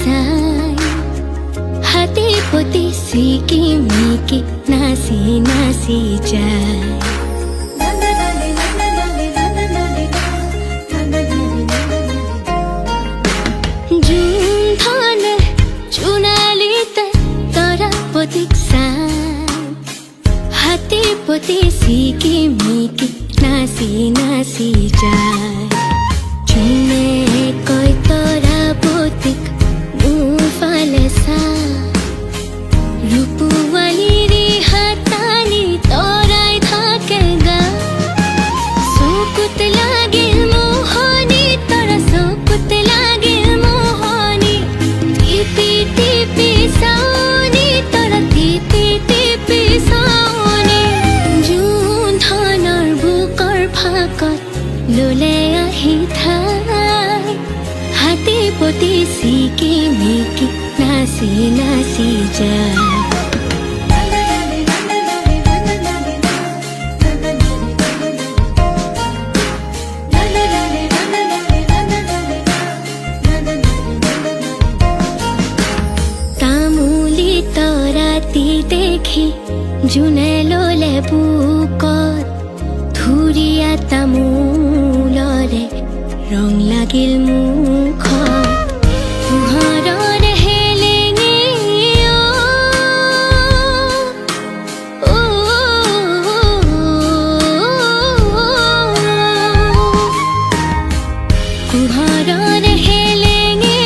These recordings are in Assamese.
চাই হাতে পতি চিকি মিকি নাচি নাচি যায় জুনধনে চুনালিতে তৰা পতিক চাই হাতে পতি চিকি মিকি নাচি নাচি যায় জুনে কয় তৰা পতিক মোৰ ফালে চা ৰূপৱালীৰে হাতানি তৰাই থাকে গা চকুত লাগিল মোহনি তৰা চকুত লাগিল মোহনি টিপি টিপি চাওনি তৰা টিপি টিপি চাওনি জুনধনৰ বুকৰ ফাকত ললে আহি ঠাই হাতে পতি চিকি মিকি নাচি নাচি যায় তামুলি তৰাতি দেখি জোনে ললে বুকত ধুৰীয়া তামোলৰে ৰং লাগিল মুখত পোহৰৰ হেলেঙে পোহৰৰ হেলেঙে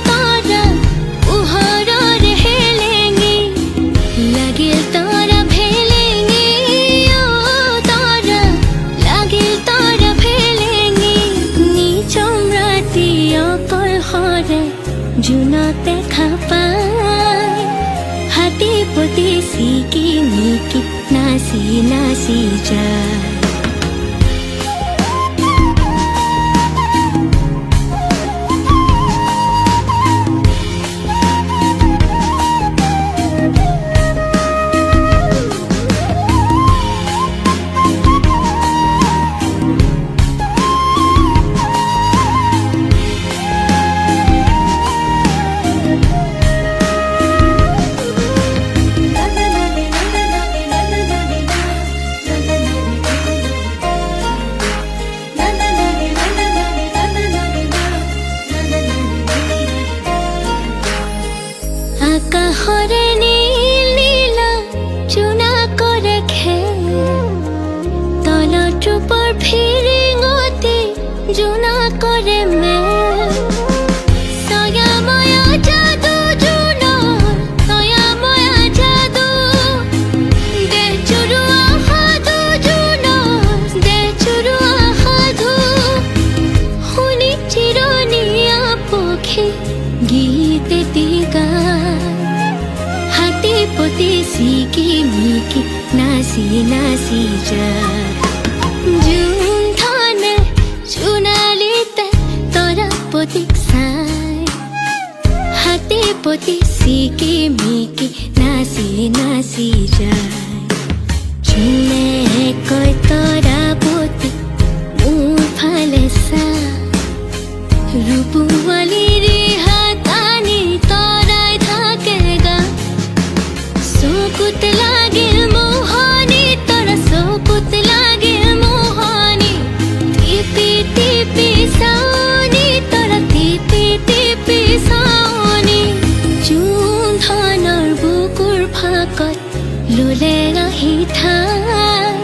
তৰা পোহৰৰ হেলেঙে লাগিল তৰা ভেলেঙে তৰা লাগিল তৰা ভেলেঙে নিচম ৰাতি অকলশৰে জোনত দেখা পাই হাতে পতি চিকি মিকি নাচি নাচি যায় আকাশৰে নীল নীলা চুনা কৰে খেল তলত ৰূপৰ ফিৰিঙতি জোনা কৰে মেল ছয়াময়া যাদু জোনৰ ছয়াময়া যাদু দেহ চুৰুৱা সাধু জোনৰ দেহ চুৰুৱা সাধু শুনি চিৰণীয়া পক্ষী গীত এটি গায় হাতে পতি চিকি মিকি নাচি নাচি যায় জুনধনে চুনালিতে তৰা পতিক চাই হাতে পতি চিকি মিকি নাচি নাচি যায় জোনে কয় তৰা পতিক মোৰ ফালে চা ৰূপৱালীৰে হাতানি তৰাই থাকে গা চকুত লাগিল মোহনি তৰা চকুত লাগিল মোহনি টিপি টিপি চাওনি তৰা টিপি টিপি চাওনি জুনধনৰ বুকুৰ ফাকত ললে আহি ঠাই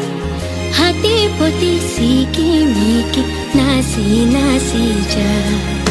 হাতে পতি চিকি মিকি নাচি নাচি যায়